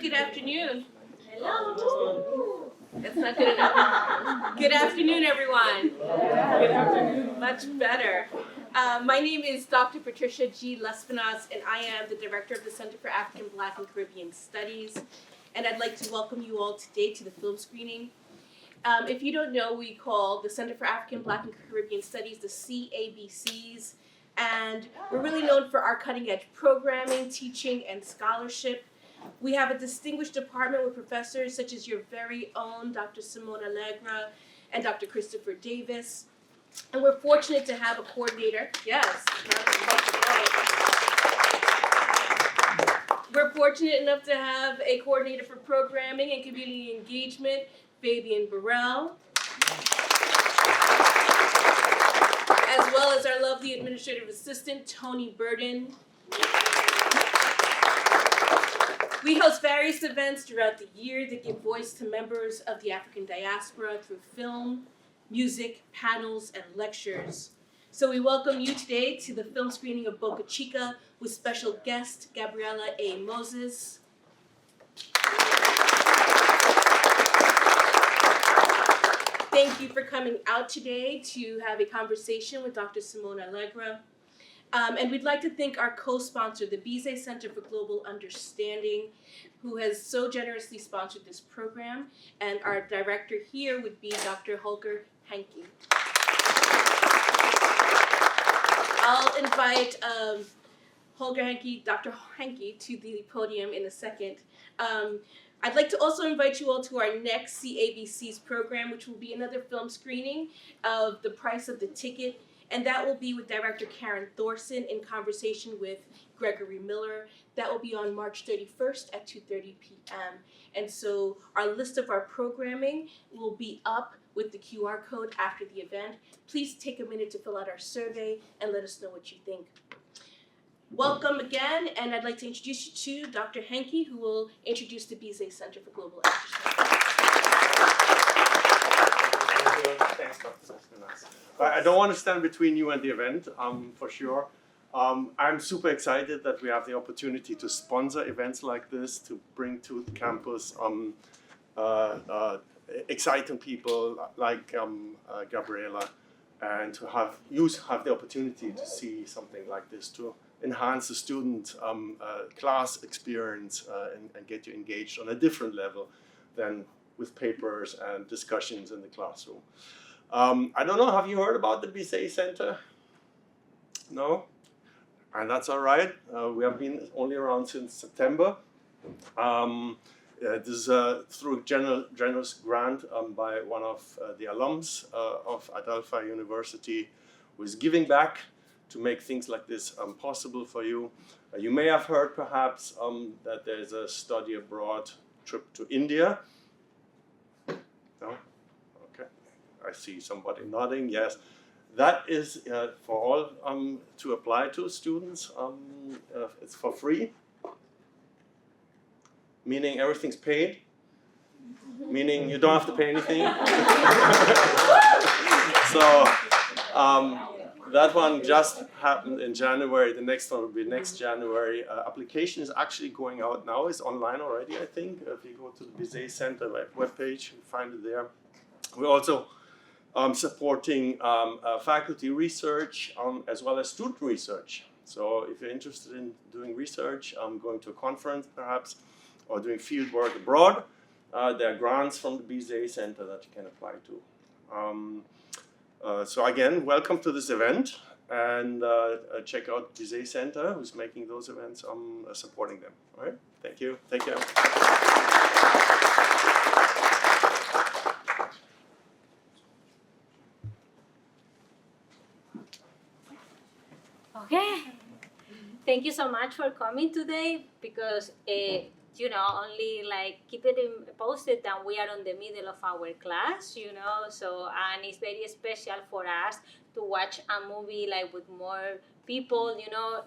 good afternoon. Hello. That's not good enough. Good afternoon, everyone. Good afternoon. Much better. My name is Dr. Patricia G. Lespinas, and I am the director of the Center for African, Black, and Caribbean Studies. And I'd like to welcome you all today to the film screening. If you don't know, we call the Center for African, Black, and Caribbean Studies the CABCs. And we're really known for our cutting-edge programming, teaching, and scholarship. We have a distinguished department with professors such as your very own Dr. Simón-Alegre and Dr. Christopher Davis. And we're fortunate to have a coordinator. Yes. We're fortunate enough to have a coordinator for programming and community engagement, Fabian Burrell, as well as our lovely administrative assistant, Tony Burden. We host various events throughout the year that give voice to members of the African diaspora through film, music, panels, and lectures. So we welcome you today to the film screening of Boca Chica with special guest Gabriella A. Moses. Thank you for coming out today to have a conversation with Dr. Simón-Alegre. And we'd like to thank our co-sponsor, the Bhisé Center for Global Understanding, who has so generously sponsored this program. And our director here would be Dr. Holger Henke. I'll invite Holger Henke, Dr. Henke, to the podium in a second. I'd like to also invite you all to our next CABC's program, which will be another film screening of The Price of the Ticket. And that will be with director Karen Thorson in conversation with Gregory Miller. That will be on March 31st at 2:30 p.m. And so our list of our programming will be up with the QR code after the event. Please take a minute to fill out our survey and let us know what you think. Welcome again, and I'd like to introduce you to Dr. Henke, who will introduce the Bhisé Center for Global Understanding. Thanks, Dr. Lespinas. I don't want to stand between you and the event, for sure. I'm super excited that we have the opportunity to sponsor events like this, to bring to the campus exciting people like Gabriella, and to have the opportunity to see something like this, to enhance the student class experience and get you engaged on a different level than with papers and discussions in the classroom. I don't know, have you heard about the Bhisé Center? No? And that's all right. We have been only around since September. This is through a generous grant by one of the alums of Adelphi University, who is giving back to make things like this possible for you. You may have heard perhaps that there's a study abroad trip to India. No? Okay. I see somebody nodding. Yes. That is for all to apply to students. It's for free. Meaning everything's paid. Meaning you don't have to pay anything. So that one just happened in January. The next one will be next January. Application is actually going out now. It's online already, I think. If you go to the Bhisé Center webpage, you find it there. We're also supporting faculty research as well as student research. So if you're interested in doing research, going to a conference perhaps, or doing field work abroad, there are grants from the Bhisé Center that you can apply to. So again, welcome to this event, and check out Bhisé Center, who's making those events, supporting them. All right, thank you. Take care. Okay, thank you so much for coming today, because only like keep it posted that we are on the middle of our class, so, and it's very special for us to watch a movie like with more people,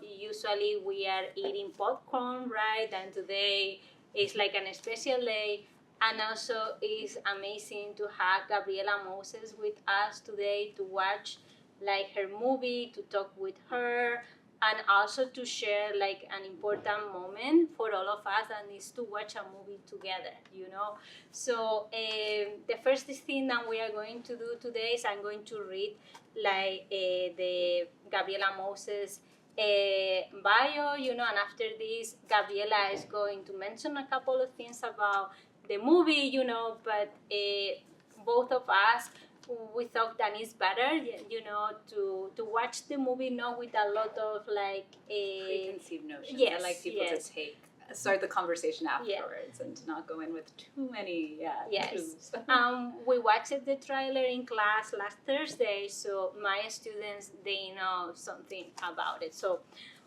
usually we are eating popcorn, right? And today is like a special day. And also it's amazing to have Gabriella Moses with us today to watch like her movie, to talk with her, and also to share like an important moment for all of us, and is to watch a movie together, you know. So the first thing that we are going to do today is I'm going to read like the Gabriella Moses bio, you know, and after this, Gabriella is going to mention a couple of things about the movie, you know, but both of us, we thought that it's better, you know, to watch the movie not with a lot of like preconceived notions. Yes, I like people yes. to start the conversation afterwards and to not go in with too many clues. We watched the trailer in class last Thursday, so my students, they know something about it. So,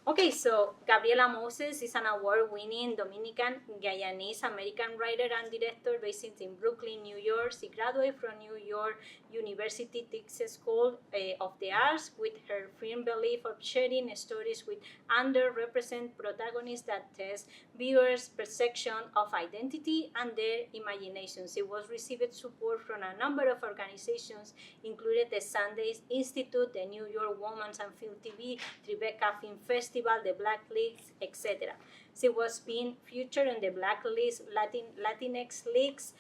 okay, so Gabriella Moses is an award-winning Dominican-Guyanese American writer and director based in Brooklyn, New York. She graduated from New York University Tisch School of the Arts with her firm belief of sharing stories with underrepresented protagonists that test viewers' perception of identity and their imagination. She was received support from a number of organizations, including the Sundays Institute, the New York Women's and Film TV, Tribeca Film Festival, the Black Leagues, etc. She was being featured on the Blacklist Latinx Leagues,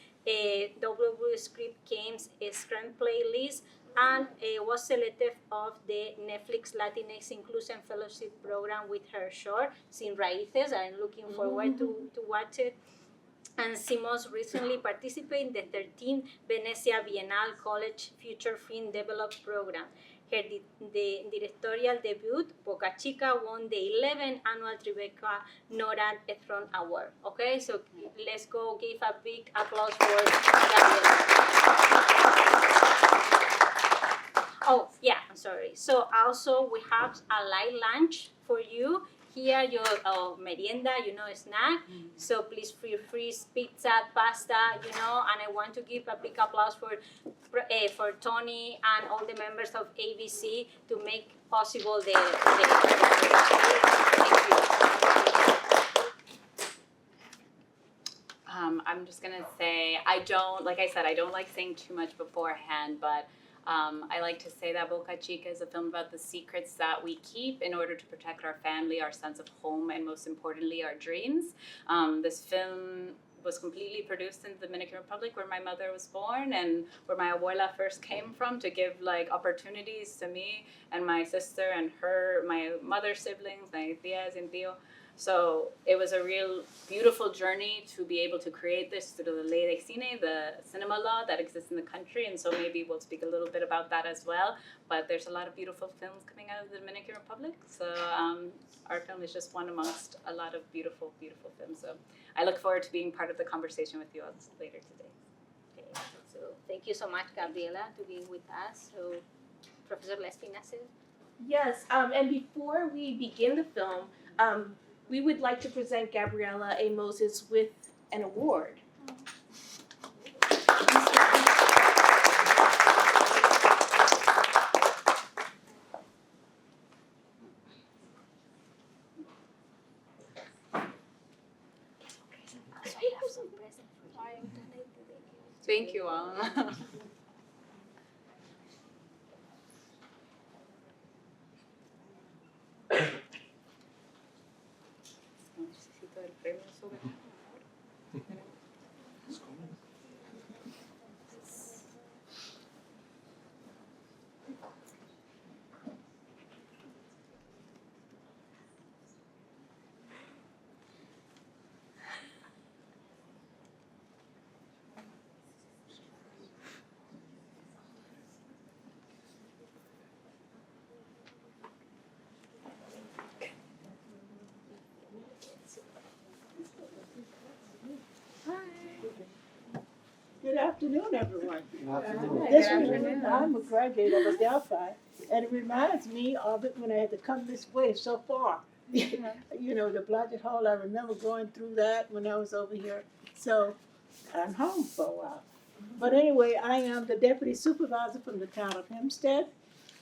W Script Games Screenplay List, and was selected of the Netflix Latinx Inclusion Fellowship Program with her short, Sin Raíces. I'm looking forward to watch it. And she most recently participated in the 13th Venezia Biennale College Future Film Development Program. Her directorial debut, Boca Chica, won the 11th annual Tribeca Nora Etron Award. Okay, so let's go give a big applause for Gabriella. Oh, yeah, I'm sorry. So also we have a light lunch for you. Here, your merienda, you know, snack. So please feel free, pizza, pasta, you know. And I want to give a big applause for Tony and all the members of ABC to make possible the Thank you. I'm just gonna say I don't like saying too much beforehand, but I like to say that Boca Chica is a film about the secrets that we keep in order to protect our family, our sense of home, and most importantly, our dreams. This film was completely produced in the Dominican Republic, where my mother was born and where my abuela first came from, to give like opportunities to me and my sister and my mother's siblings, my tías and tío. So it was a real beautiful journey to be able to create this through the Ley de Cine, the cinema law that exists in the country. And so maybe we'll speak a little bit about that as well. But there's a lot of beautiful films coming out of the Dominican Republic. So our film is just one amongst a lot of beautiful, beautiful films. So I look forward to being part of the conversation with you all later today. Okay, so thank you so much, Gabriella, to be with us. So Professor Lespinace. Yes, and before we begin the film, we would like to present Gabriella A. Moses with an award. Thank you all. Good afternoon, everyone. Good afternoon. I'm a graduate of Adelphi, and it reminds me of it when I had to come this way so far. You know, the Blodgett Hall, I remember going through that when I was over here. So I'm home for a while. But anyway, I am the deputy supervisor from the town of Hempstead,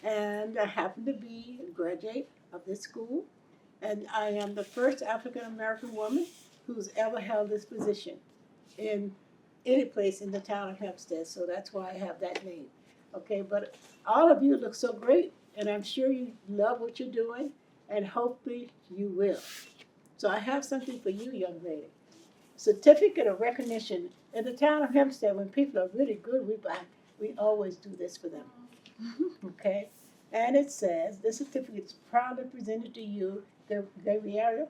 and I happen to be a graduate of this school. And I am the first African-American woman who's ever held this position in any place in the town of Hempstead, so that's why I have that name. Okay, but all of you look so great, and I'm sure you love what you're doing, and hopefully you will. So I have something for you, young lady. Certificate of recognition. In the town of Hempstead, when people are really good, we always do this for them. Okay? And it says, this certificate is proudly presented to you, Gabriella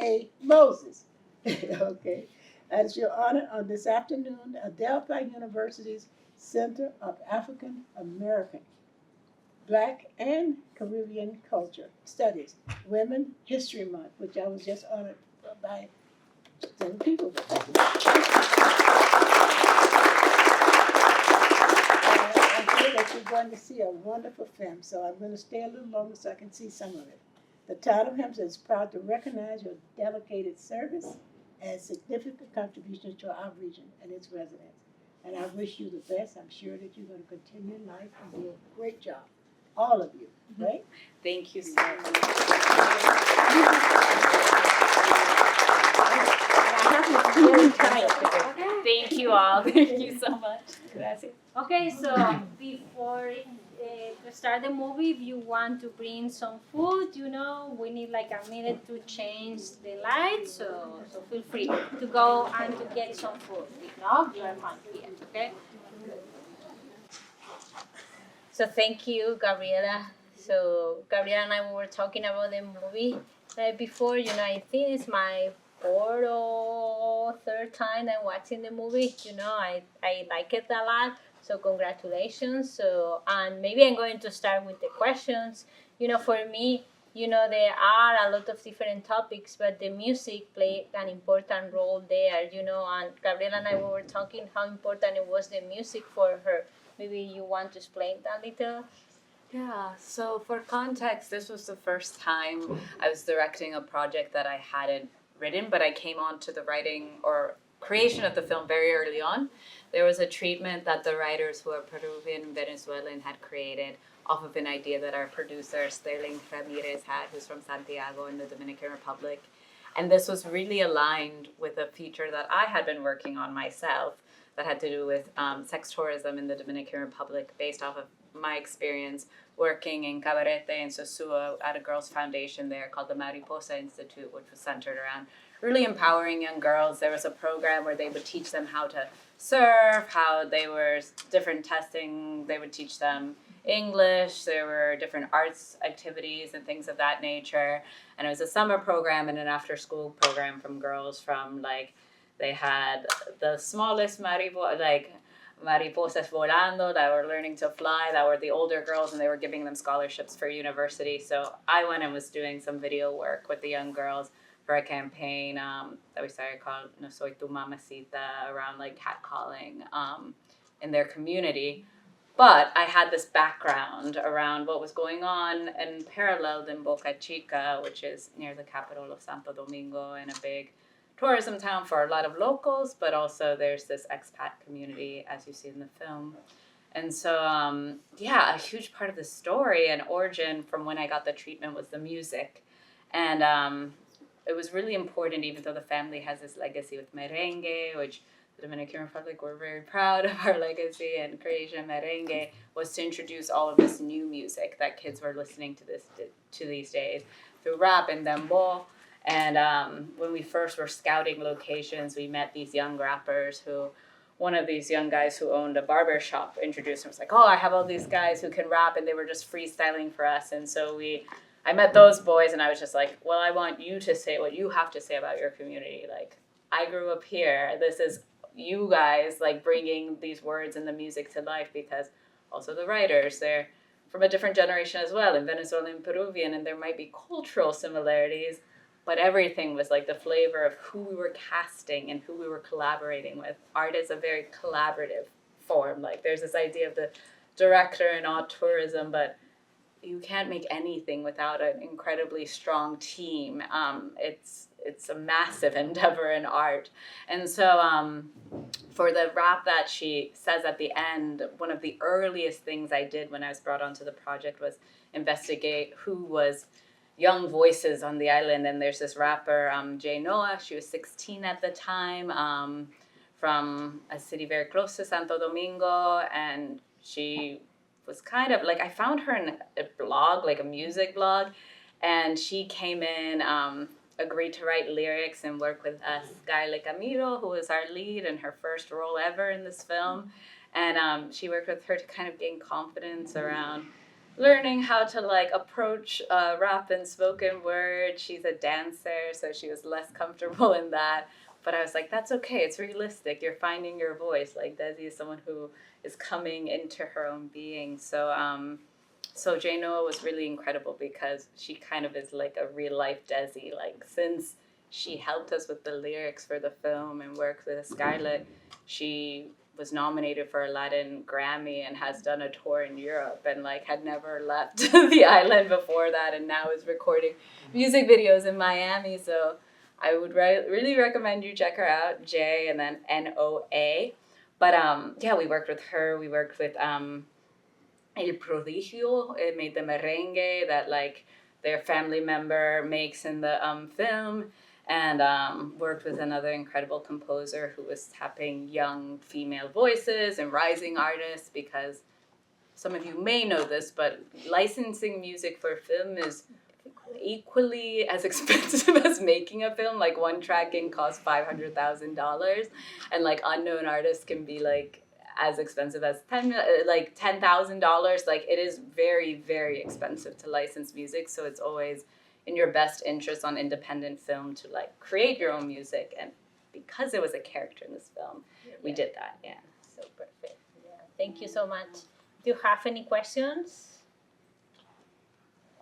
A. Moses. Okay? As your honor on this afternoon, Adelphi University's Center of African American, Black and Caribbean Culture Studies, Women History Month, which I was just honored by 7 people. I feel that you're going to see a wonderful film, so I'm going to stay a little longer so I can see some of it. The town of Hempstead is proud to recognize your dedicated service and significant contributions to our region and its residents. And I wish you the best. I'm sure that you're going to continue in life and do a great job. All of you, right? Thank you so much. Thank you all. Thank you so much. Gracias. Okay, so before to start the movie, if you want to bring some food, we need like a minute to change the lights, so feel free to go and to get some food. If not, you are fine here, okay? So thank you, Gabriella. So Gabriella and I were talking about the movie before. I think it's my 4th or 3rd time I'm watching the movie. I like it a lot. So congratulations. So and maybe I'm going to start with the questions. For me, there are a lot of different topics, but the music played an important role there. And Gabriella and I were talking how important it was the music for her. Maybe you want to explain that a little? Yeah, so for context, this was the first time I was directing a project that I hadn't written, but I came on to the writing or creation of the film very early on. There was a treatment that the writers who are Peruvian and Venezuelan had created off of an idea that our producer, Sterling Ramirez, had, who's from Santiago in the Dominican Republic. And this was really aligned with a feature that I had been working on myself that had to do with sex tourism in the Dominican Republic, based off of my experience working in Cabarete and Sosua at a girls' foundation there called the Mariposa Institute, which was centered around really empowering young girls. There was a program where they would teach them how to surf, how they were different testing, they would teach them English, there were different arts activities and things of that nature. And it was a summer program and an after-school program from girls from they had the smallest mariposas volando that were learning to fly, that were the older girls, and they were giving them scholarships for university. So I went and was doing some video work with the young girls for a campaign that we started called No Soy Tu Mamacita, around catcalling in their community. But I had this background around what was going on and paralleled in Boca Chica, which is near the capital of Santo Domingo and a big tourism town for a lot of locals, but also there's this expat community, as you see in the film. And so, a huge part of the story and origin from when I got the treatment was the music. And it was really important, even though the family has this legacy with merengue, which the Dominican Republic, we're very proud of our legacy and creation. Merengue was to introduce all of this new music that kids were listening to these days through rap and dembow. And when we first were scouting locations, we met these young rappers who, one of these young guys who owned a barber shop introduced him. It was like, oh, I have all these guys who can rap, and they were just freestyling for us. And so I met those boys, and I was just like, well, I want you to say what you have to say about your community. I grew up here. This is you guys, bringing these words and the music to life, because also the writers, they're from a different generation as well, in Venezuelan and Peruvian, and there might be cultural similarities, but everything was the flavor of who we were casting and who we were collaborating with. Art is a very collaborative form. There's this idea of the director and auteurism, but you can't make anything without an incredibly strong team. It's a massive endeavor in art. And so for the rap that she says at the end, one of the earliest things I did when I was brought onto the project was investigate who was young voices on the island. And there's this rapper, Jay Noah. She was 16 at the time, from a city very close to Santo Domingo, and she was kind of like, I found her in a blog, like a music blog, and she came in, agreed to write lyrics and work with Skylar Camilo, who was our lead and her first role ever in this film. And she worked with her to kind of gain confidence around learning how to like approach rap and spoken word. She's a dancer, so she was less comfortable in that. But I was like, that's okay, it's realistic. You're finding your voice. Like Desi is someone who is coming into her own being. So Jay Noah was really incredible because she kind of is like a real life Desi. Like since she helped us with the lyrics for the film and worked with Scarlett, she was nominated for a Latin Grammy and has done a tour in Europe and like had never left the island before that, and now is recording music videos in Miami. So I would really recommend you check her out, J and then Noa. But yeah, we worked with her. We worked with El Prodigio. It made the merengue that like their family member makes in the film. And worked with another incredible composer who was tapping young female voices and rising artists, because some of you may know this, but licensing music for film is equally as expensive as making a film. Like one track can cost $500,000, and like unknown artists can be like as expensive as $10,000. Like it is very, very expensive to license music. So it's always in your best interest on independent film to like create your own music. And because there was a character in this film, we did that. Yeah. So perfect. Yeah. Thank you so much. Do you have any questions?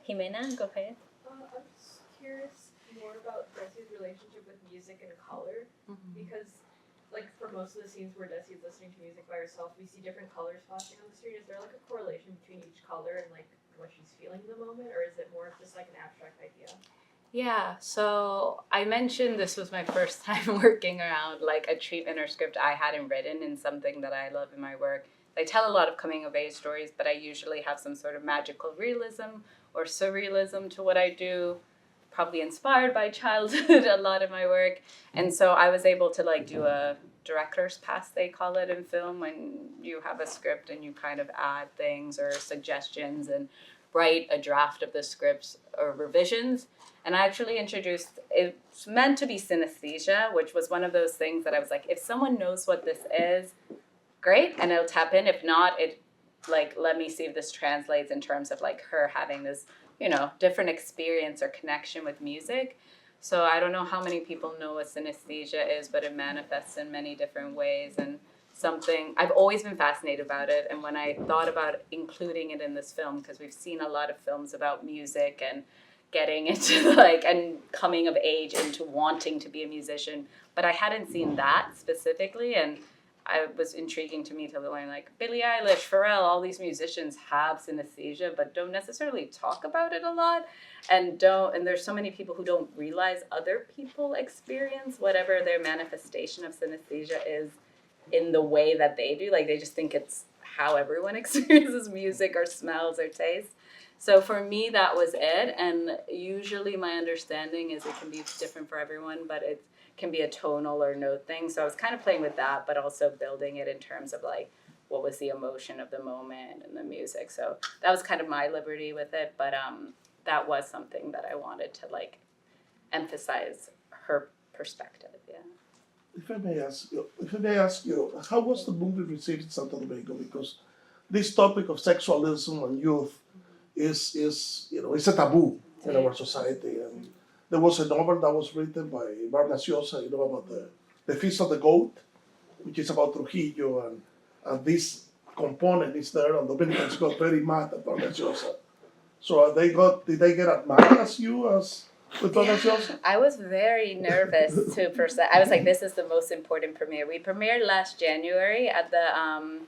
Jimena, go ahead. I'm just curious more about Desi's relationship with music and color, because like for most of the scenes where Desi is listening to music by herself, we see different colors flashing on the screen. Is there like a correlation between each color and like what she's feeling in the moment, or is it more just like an abstract idea? Yeah, so I mentioned this was my first time working around like a treatment or script I hadn't written in something that I love in my work. I tell a lot of coming of age stories, but I usually have some sort of magical realism or surrealism to what I do, probably inspired by childhood a lot of my work. And so I was able to like do a director's pass, they call it in film, when you have a script and you kind of add things or suggestions and write a draft of the scripts or revisions. And I actually introduced, it's meant to be synesthesia, which was one of those things that I was like, if someone knows what this is, great, and it'll tap in. If not, it like, let me see if this translates in terms of like her having this, you know, different experience or connection with music. So I don't know how many people know what synesthesia is, but it manifests in many different ways, and something I've always been fascinated about it. And when I thought about including it in this film, because we've seen a lot of films about music and getting into like, and coming of age into wanting to be a musician, but I hadn't seen that specifically. And it was intriguing to me to learn like Billie Eilish, Pharrell, all these musicians have synesthesia, but don't necessarily talk about it a lot. And there's so many people who don't realize other people experience whatever their manifestation of synesthesia is in the way that they do. Like they just think it's how everyone experiences music or smells or tastes. So for me, that was it. And usually my understanding is it can be different for everyone, but it can be a tonal or note thing. So I was kind of playing with that, but also building it in terms of like, what was the emotion of the moment and the music. So that was kind of my liberty with it. But that was something that I wanted to like emphasize her perspective. Yeah. If I may ask you, how was the movie received in Santo Domingo? Because this topic of sexualism and youth is you know, it's a taboo in our society. And there was a novel that was written by Barbara Siosa, you know, about the Feast of the Goat, which is about Trujillo, and this component is there, and Dominicans got very mad at Barbara Siosa. So did they get as mad as you as with Barbara Siosa? I was very nervous to present. I was like, this is the most important premiere. We premiered last January at the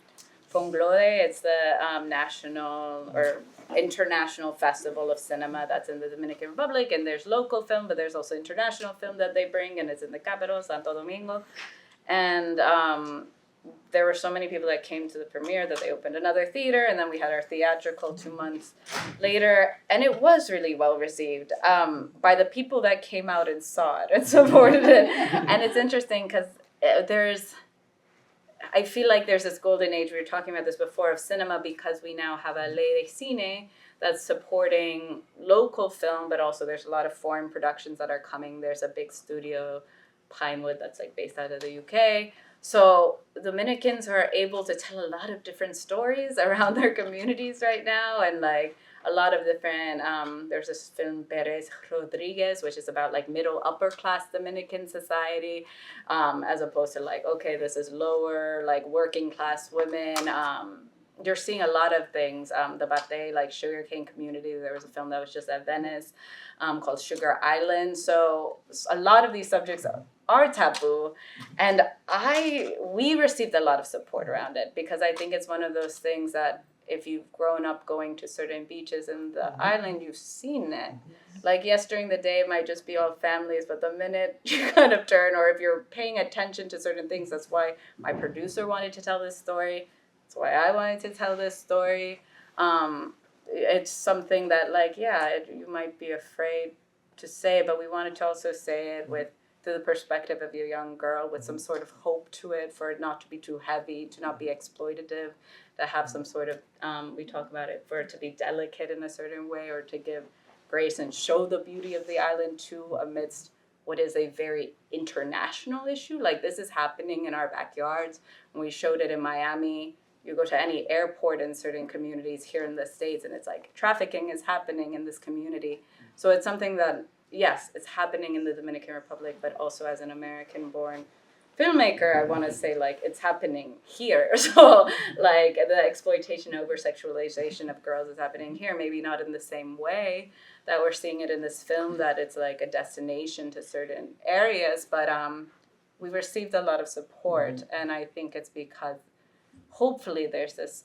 Fonglode. It's the national or international festival of cinema that's in the Dominican Republic, and there's local film, but there's also international film that they bring, and it's in the capital, Santo Domingo. And there were so many people that came to the premiere that they opened another theater, and then we had our theatrical 2 months later, and it was really well received by the people that came out and saw it and supported it. And it's interesting because there's I feel like there's this golden age, we were talking about this before, of cinema, because we now have a Ley de Cine that's supporting local film, but also there's a lot of foreign productions that are coming. There's a big studio, Pinewood, that's like based out of the UK. So Dominicans are able to tell a lot of different stories around their communities right now, and like a lot of different, there's this film Perez Rodriguez, which is about like middle upper class Dominican society, as opposed to like, okay, this is lower, like working class women. You're seeing a lot of things. The Bate, like sugarcane community, there was a film that was just at Venice called Sugar Island. So a lot of these subjects are taboo, and we received a lot of support around it, because I think it's one of those things that if you've grown up going to certain beaches in the island, you've seen it. Like, yes, during the day it might just be all families, but the minute you kind of turn, or if you're paying attention to certain things, that's why my producer wanted to tell this story. That's why I wanted to tell this story. It's something that, like, you might be afraid to say, but we wanted to also say it through the perspective of a young girl, with some sort of hope to it, for it not to be too heavy, to not be exploitative, to have some sort of, we talk about it, for it to be delicate in a certain way, or to give grace and show the beauty of the island too, amidst what is a very international issue. Like, this is happening in our backyards. When we showed it in Miami, you go to any airport in certain communities here in the States, and it's like trafficking is happening in this community. So it's something that, yes, it's happening in the Dominican Republic, but also as an American-born filmmaker, I want to say, like, it's happening here. So, like, the exploitation, over-sexualization of girls is happening here, maybe not in the same way that we're seeing it in this film, that it's like a destination to certain areas, but we received a lot of support, and I think it's because hopefully there's this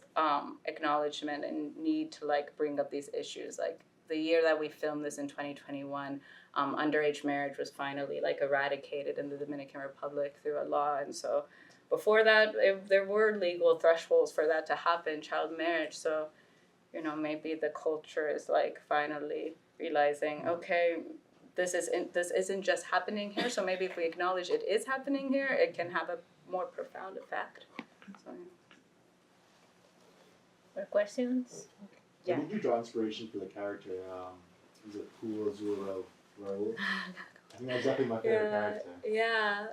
acknowledgement and need to, like, bring up these issues. Like, the year that we filmed this in 2021, underage marriage was finally, like, eradicated in the Dominican Republic through a law. And so before that, there were legal thresholds for that to happen, child marriage. So, you know, maybe the culture is, like, finally realizing, okay, this isn't just happening here. So maybe if we acknowledge it is happening here, it can have a more profound effect. So, More questions? Yeah. Where did you draw inspiration for the character? Was it Pool Azul Raul? I think that's definitely my favorite character.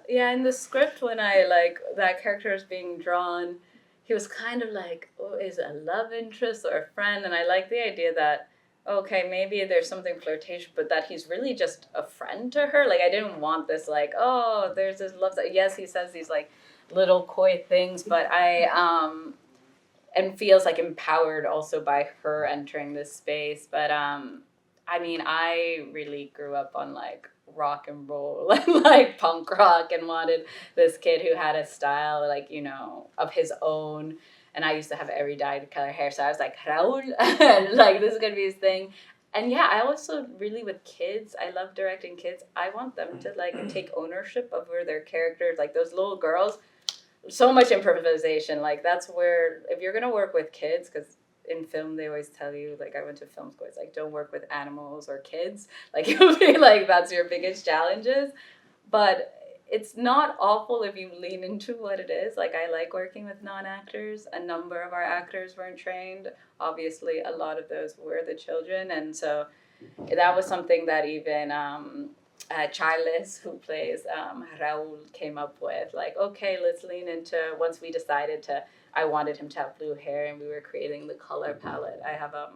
Yeah. In the script, when that character is being drawn, he was kind of like, oh, is it a love interest or a friend? And I like the idea that, okay, maybe there's something flirtatious, but that he's really just a friend to her. Like, I didn't want this, like, oh, there's this love. Yes, he says these, like, little coy things, but and feels, like, empowered also by her entering this space. But, I mean, I really grew up on, like, rock and roll and, like, punk rock, and wanted this kid who had a style, like, you know, of his own. And I used to have every dyed color hair, so I was like, Raul, and, like, this is gonna be his thing. And yeah, I also really, with kids, I love directing kids. I want them to, like, take ownership over their characters, like those little girls. So much improvisation, like, that's where, if you're gonna work with kids, because in film they always tell you, like, I went to film school, it's like, don't work with animals or kids, like, you'll be like, that's your biggest challenges. But it's not awful if you lean into what it is. Like, I like working with non-actors. A number of our actors weren't trained. Obviously, a lot of those were the children, and so that was something that even Charles, who plays Raul, came up with. Like, okay, let's lean into, once we decided to, I wanted him to have blue hair, and we were creating the color palette. I have a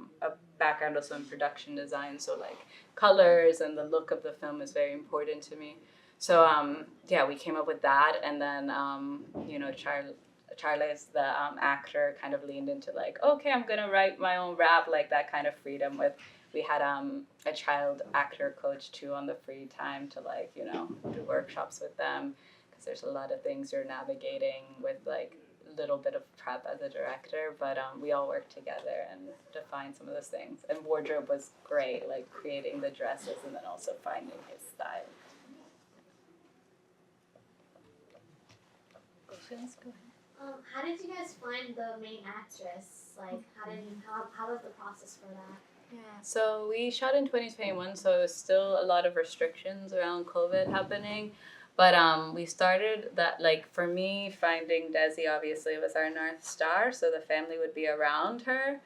background also in production design, so, like, colors and the look of the film is very important to me. So, yeah, we came up with that, and then, you know, Charles, the actor, kind of leaned into, like, okay, I'm gonna write my own rap, like, that kind of freedom with, we had a child actor coach, too, on the free time to, like, you know, do workshops with them, because there's a lot of things you're navigating with, like, a little bit of prep as a director, but we all worked together and defined some of those things. And wardrobe was great, like, creating the dresses and then also finding his style. How did you guys find the main actress? Like, how was the process for that? Yeah, so we shot in 2021, so still a lot of restrictions around COVID happening. But we started that, like, for me, finding Desi obviously was our North Star, so the family would be around her.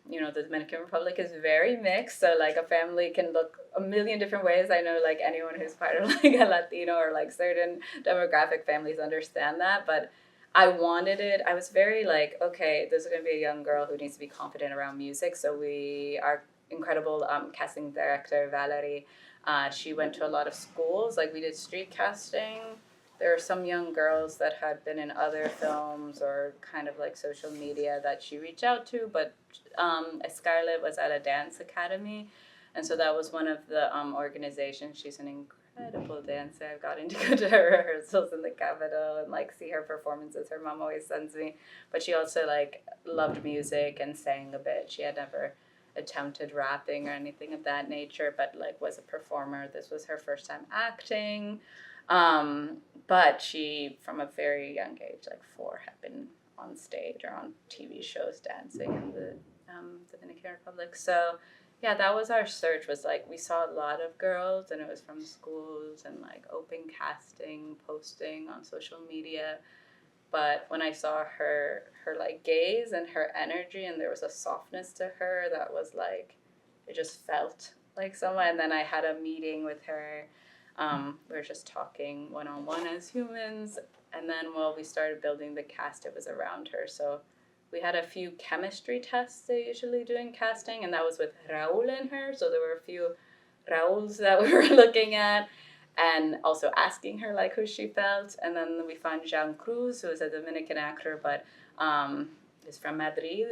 You know, the Dominican Republic is very mixed, so like a family can look a million different ways. I know like anyone who's part of like a Latino or like certain demographic families understand that, but I wanted it. I was very like, okay, this is going to be a young girl who needs to be confident around music. So our incredible casting director, Valerie, she went to a lot of schools. Like we did street casting. There are some young girls that had been in other films or kind of like social media that she reached out to, but Scarlett was at a dance academy, and so that was one of the organizations. She's an incredible dancer. I've gotten to go to her rehearsals in the Capitol and like see her performances. Her mom always sends me, but she also like loved music and sang a bit. She had never attempted rapping or anything of that nature, but like was a performer. This was her first time acting. But she, from a very young age, like 4, had been on stage or on TV shows dancing in the Dominican Republic. So, yeah, that was our search, was like we saw a lot of girls, and it was from schools and like open casting, posting on social media. But when I saw her like gaze and her energy, and there was a softness to her that was like, it just felt like someone. And then I had a meeting with her. We were just talking one-on-one as humans, and then while we started building the cast, it was around her. So we had a few chemistry tests they usually do in casting, and that was with Raul and her. So there were a few Rauls that we were looking at, and also asking her like who she felt. And then we found Jean Cruz, who is a Dominican actor, but is from Madrid.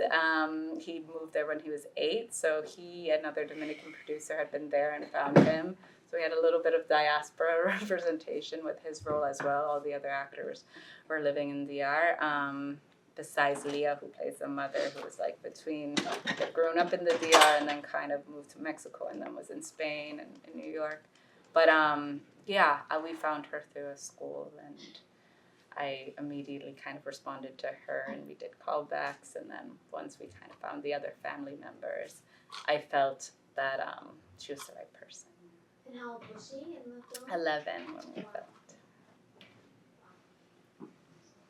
He moved there when he was 8, so he, another Dominican producer, had been there and found him. So we had a little bit of diaspora representation with his role as well. All the other actors were living in DR. Besides Leah, who plays the mother, who was like between, had grown up in the DR and then kind of moved to Mexico and then was in Spain and in New York. But we found her through a school, and I immediately kind of responded to her, and we did callbacks. And then once we kind of found the other family members, I felt that she was the right person. And how old was she in the film? 11 when we filmed.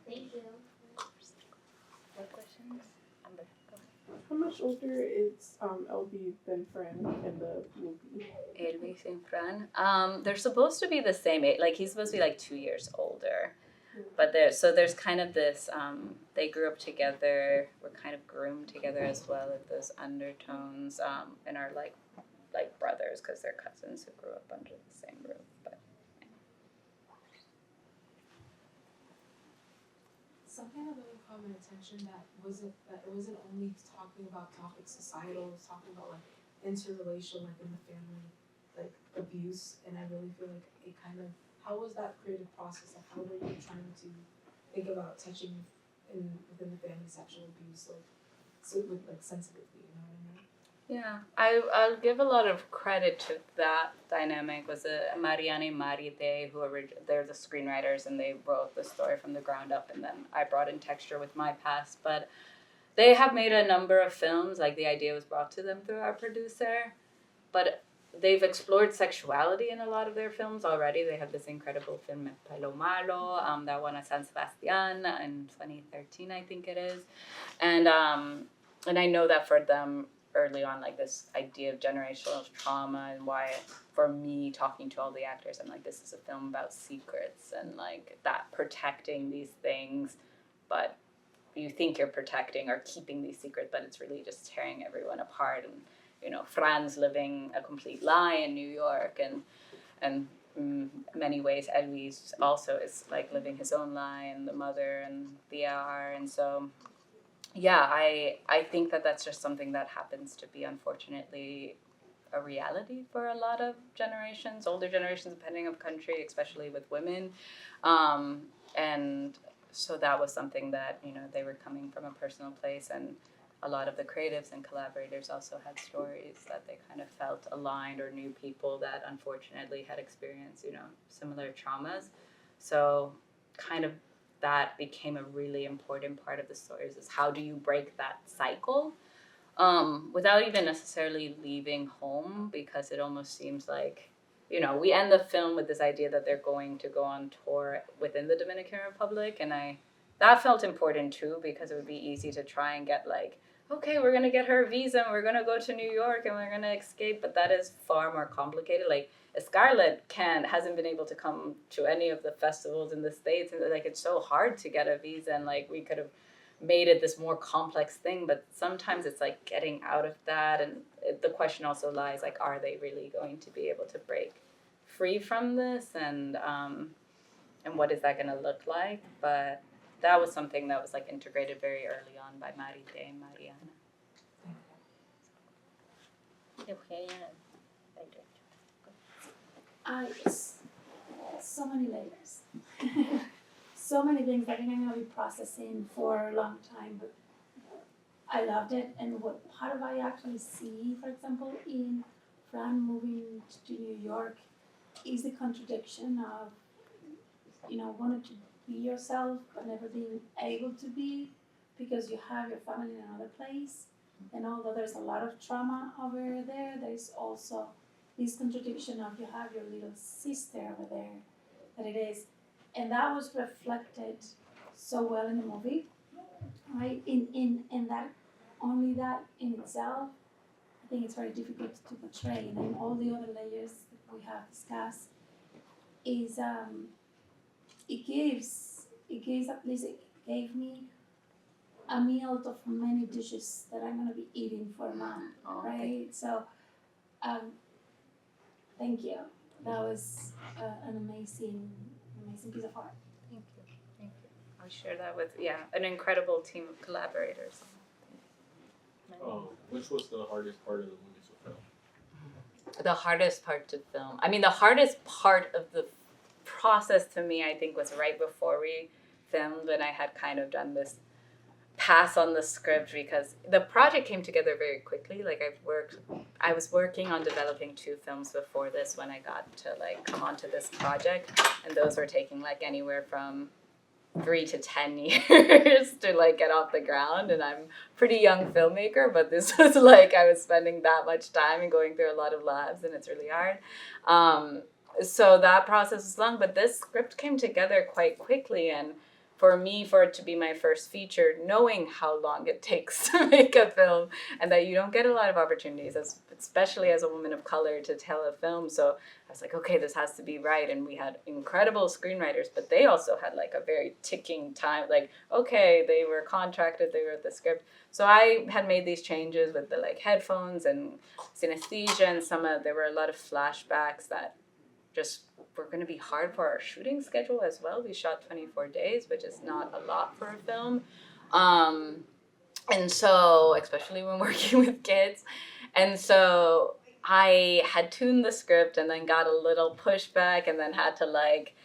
Thank you. What questions? Amber, go. How much older is LB than Fran in the movie? Elvis and Fran. They're supposed to be the same age. Like he's supposed to be like 2 years older. But there's kind of this, they grew up together, were kind of groomed together as well, with those undertones, and are like brothers because they're cousins who grew up under the same roof. But something that really caught my attention that it wasn't only talking about topics societal, it was talking about like interrelation, like in the family, like abuse, and I really feel like it kind of, how was that creative process? Like how were you trying to think about touching within the family sexual abuse, like so with like sensitively, you know what I mean? yeah, I'll give a lot of credit to that dynamic. Was Mariana and Marite, who they're the screenwriters, and they wrote the story from the ground up, and then I brought in texture with my past. But they have made a number of films, like the idea was brought to them through our producer, but they've explored sexuality in a lot of their films already. They have this incredible film, Pelo Malo, that won a San Sebastian in 2013, I think it is. And I know that for them, early on, like this idea of generational trauma, and why for me talking to all the actors, I'm like, this is a film about secrets and like that protecting these things, but you think you're protecting or keeping these secrets, but it's really just tearing everyone apart. And you know, Fran's living a complete lie in New York, and many ways Elvis also is like living his own lie, and the mother and VR. And so yeah, I think that that's just something that happens to be, unfortunately, a reality for a lot of generations, older generations, depending on country, especially with women. And so that was something that, you know, they were coming from a personal place, and a lot of the creatives and collaborators also had stories that they kind of felt aligned, or knew people that unfortunately had experienced, you know, similar traumas. So kind of that became a really important part of the stories, is how do you break that cycle without even necessarily leaving home, because it almost seems like we end the film with this idea that they're going to go on tour within the Dominican Republic, and that felt important too, because it would be easy to try and get like, okay, we're gonna get her a visa and we're gonna go to New York and we're gonna escape, but that is far more complicated. Like Scarlett hasn't been able to come to any of the festivals in the States, and like it's so hard to get a visa, and like we could have made it this more complex thing, but sometimes it's like getting out of that, and the question also lies like, are they really going to be able to break free from this, and what is that going to look like? But that was something that was like integrated very early on by Marite and Mariana. Yes. So many layers. So many things I think I'm gonna be processing for a long time, but I loved it. And what part of I actually see, for example, in Fran moving to New York is the contradiction of, wanting to be yourself but never being able to be because you have your family in another place. And although there's a lot of trauma over there, there's also this contradiction of you have your little sister over there, that it is. And that was reflected so well in the movie, right? In that, only that in itself, I think it's very difficult to portray. And then all the other layers that we have discussed is, it gave me a meal of many dishes that I'm gonna be eating for a month, right? So, thank you. That was an amazing piece of art. Thank you. I'll share that with an incredible team of collaborators. Which was the hardest part of the movie to film? The hardest part to film. I mean, the hardest part of the process to me, I think, was right before we filmed, when I had kind of done this pass on the script, because the project came together very quickly. Like I was working on developing 2 films before this when I got to like come onto this project, and those were taking like anywhere from 3 to 10 years to like get off the ground. And I'm a pretty young filmmaker, but this was like I was spending that much time and going through a lot of labs, and it's really hard. So that process was long, but this script came together quite quickly. And for me, for it to be my first feature, knowing how long it takes to make a film, and that you don't get a lot of opportunities, especially as a woman of color, to tell a film. So I was like, okay, this has to be right. And we had incredible screenwriters, but they also had like a very ticking time. Like, okay, they were contracted, they wrote the script. So I had made these changes with the like headphones and synesthesia, and there were a lot of flashbacks that just were going to be hard for our shooting schedule as well. We shot 24 days, which is not a lot for a film. And so, especially when working with kids. And so I had tuned the script and then got a little pushback, and then had to like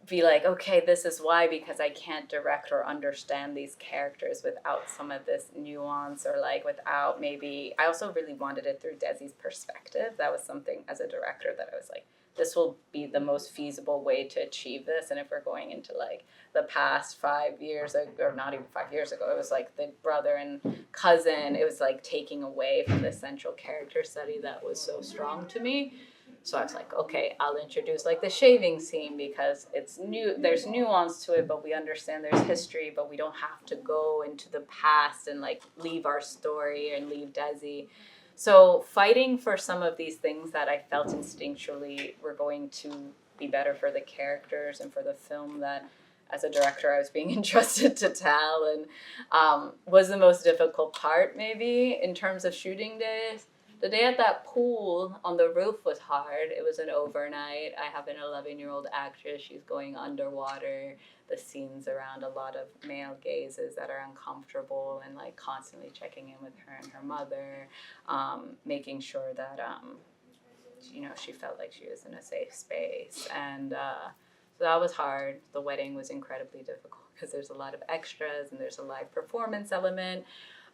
be like, okay, this is why, because I can't direct or understand these characters without some of this nuance, or like without maybe, I also really wanted it through Desi's perspective. That was something as a director that I was like, this will be the most feasible way to achieve this. And if we're going into like the past 5 years, or not even 5 years ago, it was like the brother and cousin, it was like taking away from the central character study that was so strong to me. So I was like, okay, I'll introduce like the shaving scene, because it's new, there's nuance to it, but we understand there's history, but we don't have to go into the past and like leave our story and leave Desi. So fighting for some of these things that I felt instinctually were going to be better for the characters and for the film that as a director I was being entrusted to tell, and was the most difficult part maybe in terms of shooting days. The day at that pool on the roof was hard. It was an overnight. I have an 11-year-old actress. She's going underwater. The scenes around a lot of male gazes that are uncomfortable, and like constantly checking in with her and her mother, making sure that, she felt like she was in a safe space. And so that was hard. The wedding was incredibly difficult because there's a lot of extras and there's a live performance element.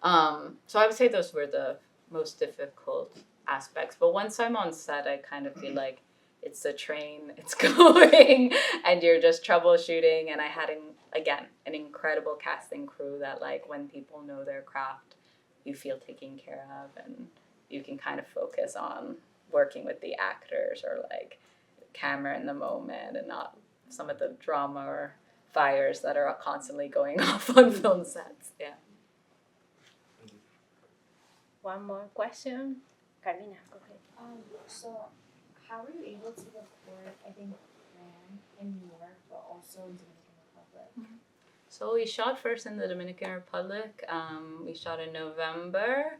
So I would say those were the most difficult aspects. But once I'm on set, I kind of feel like it's a train, it's going, and you're just troubleshooting. And I had, an incredible casting crew that, like, when people know their craft, you feel taken care of, and you can kind of focus on working with the actors, or, like, camera in the moment and not some of the drama or fires that are constantly going off on film sets. Yeah. One more question. Carmina, go ahead. So how were you able to record, I think, Ran in New York, but also in Dominican Republic? So we shot first in the Dominican Republic. We shot in November.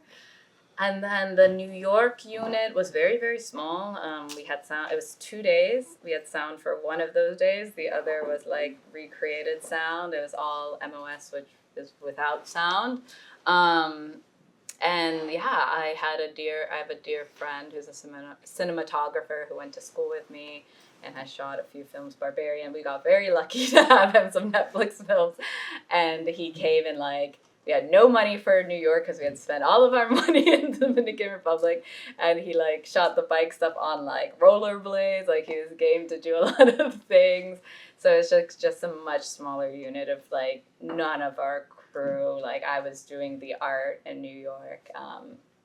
And then the New York unit was very, very small. We had sound, it was 2 days. We had sound for one of those days. The other was like recreated sound. It was all MOS, which is without sound. And yeah, I have a dear friend who's a cinematographer who went to school with me and has shot a few films. Barbarian, we got very lucky to have him some Netflix films. And he came and like, we had no money for New York because we had spent all of our money in the Dominican Republic. And he like shot the bike stuff on like rollerblades. Like he was game to do a lot of things. So it's just a much smaller unit of like none of our crew. Like I was doing the art in New York,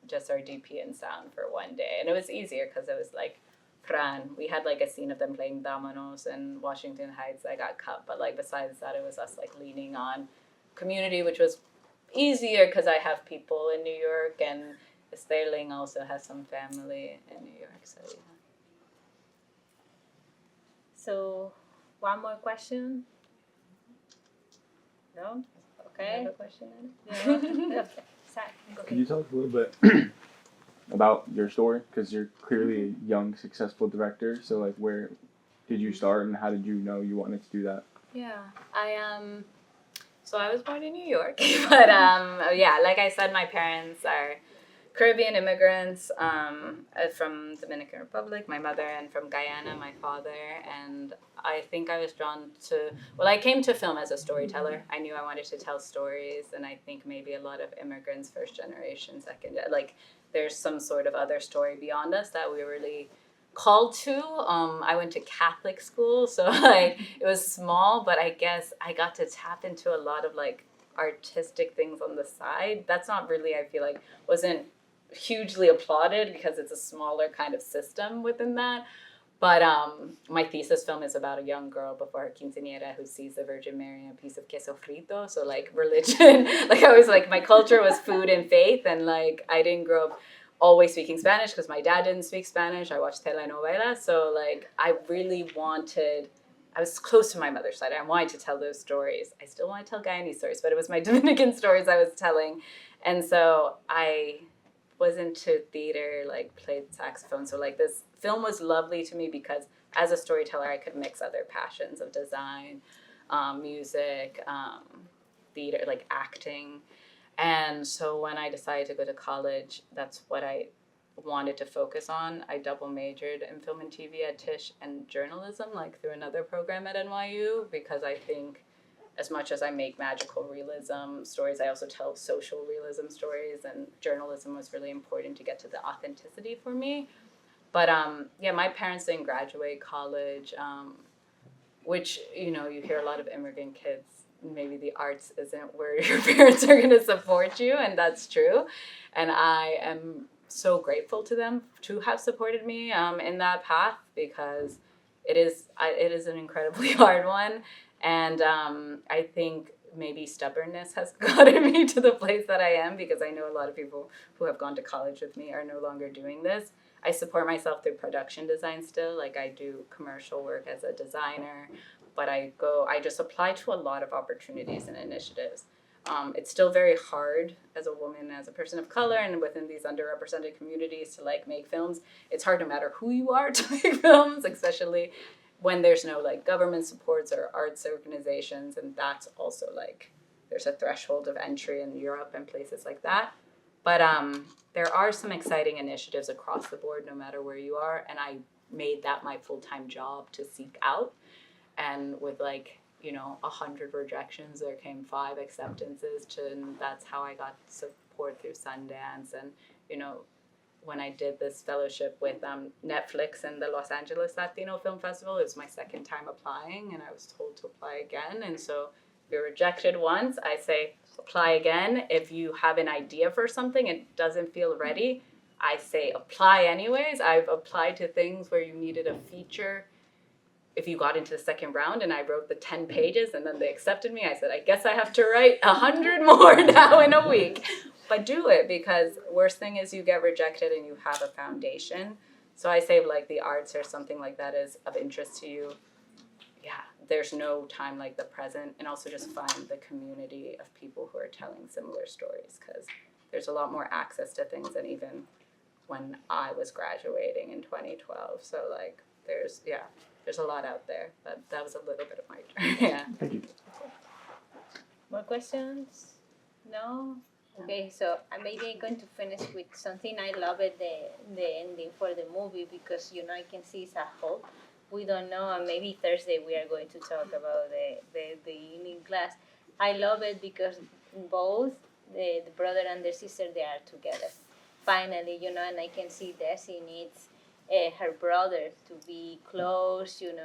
just our DP and sound for one day. And it was easier because it was like Fran. We had like a scene of them playing dominoes in Washington Heights that got cut. But like besides that, it was us like leaning on community, which was easier because I have people in New York and Sterling also has some family in New York. So yeah. So one more question? No? Okay. Another question, Anna? Okay. Sorry, go Can ahead. you talk a little bit about your story? Because you're clearly a young, successful director. So, like, where did you start, and how did you know you wanted to do that? Yeah, so I was born in New York, but yeah, like I said, my parents are Caribbean immigrants from Dominican Republic, my mother, and from Guyana, my father. And I think I was drawn to, well, I came to film as a storyteller. I knew I wanted to tell stories, and I think maybe a lot of immigrants, first generation, second, like there's some sort of other story beyond us that we were really called to. I went to Catholic school, so like it was small, but I guess I got to tap into a lot of like artistic things on the side. That's not really, I feel like, wasn't hugely applauded because it's a smaller kind of system within that. But my thesis film is about a young girl before her quinceañera who sees the Virgin Mary in a piece of queso frito. So like religion, like I was like, my culture was food and faith, and like I didn't grow up always speaking Spanish because my dad didn't speak Spanish. I watched telenovelas. So like I really wanted, I was close to my mother's side. I wanted to tell those stories. I still want to tell Guyanese stories, but it was my Dominican stories I was telling. And so I was into theater, like played saxophone. So like this film was lovely to me because as a storyteller, I could mix other passions of design, music, theater, like acting. And so when I decided to go to college, that's what I wanted to focus on. I double majored in film and TV at Tisch and journalism, like through another program at NYU, because I think as much as I make magical realism stories, I also tell social realism stories, and journalism was really important to get to the authenticity for me. But yeah, my parents didn't graduate college, which, you know, you hear a lot of immigrant kids, maybe the arts isn't where your parents are going to support you, and that's true. And I am so grateful to them to have supported me in that path, because it is an incredibly hard one. And I think maybe stubbornness has gotten me to the place that I am, because I know a lot of people who have gone to college with me are no longer doing this. I support myself through production design still. Like I do commercial work as a designer, but I just apply to a lot of opportunities and initiatives. It's still very hard as a woman, as a person of color, and within these underrepresented communities to like make films. It's hard no matter who you are to make films, especially when there's no like government supports or arts organizations. And that's also like, there's a threshold of entry in Europe and places like that. But there are some exciting initiatives across the board, no matter where you are. And I made that my full-time job to seek out. And with like, 100 rejections, there came 5 acceptances and that's how I got support through Sundance. And, when I did this fellowship with Netflix and the Los Angeles Latino Film Festival, it was my second time applying, and I was told to apply again. And so if you're rejected once, I say apply again. If you have an idea for something and it doesn't feel ready, I say apply anyways. I've applied to things where you needed a feature if you got into the second round and I wrote the 10 pages and then they accepted me, I said, I guess I have to write 100 more now in a week. But do it, because worst thing is you get rejected and you have a foundation. So I say like the arts or something like that is of interest to you. Yeah, there's no time like the present. And also just find the community of people who are telling similar stories, because there's a lot more access to things than even when I was graduating in 2012. So like there's a lot out there, but that was a little bit of my turn. Yeah. Thank you. More questions? No? Okay, so I'm maybe going to finish with something I love at the ending for the movie, because I can see it's a hope. We don't know, and maybe Thursday we are going to talk about the evening class. I love it because both the brother and the sister, they are together. Finally, and I can see Desi needs her brother to be close, and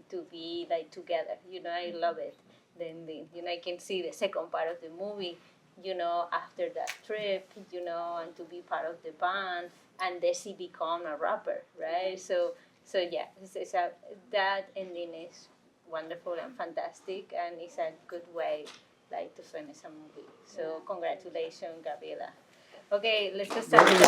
to be like together. I love it. Then I can see the second part of the movie, after that trip, and to be part of the band, and Desi become a rapper, right? So yeah, that ending is wonderful and fantastic, and it's a good way, like, to finish a movie. So congratulations, Gabriella. Okay, let's just start with the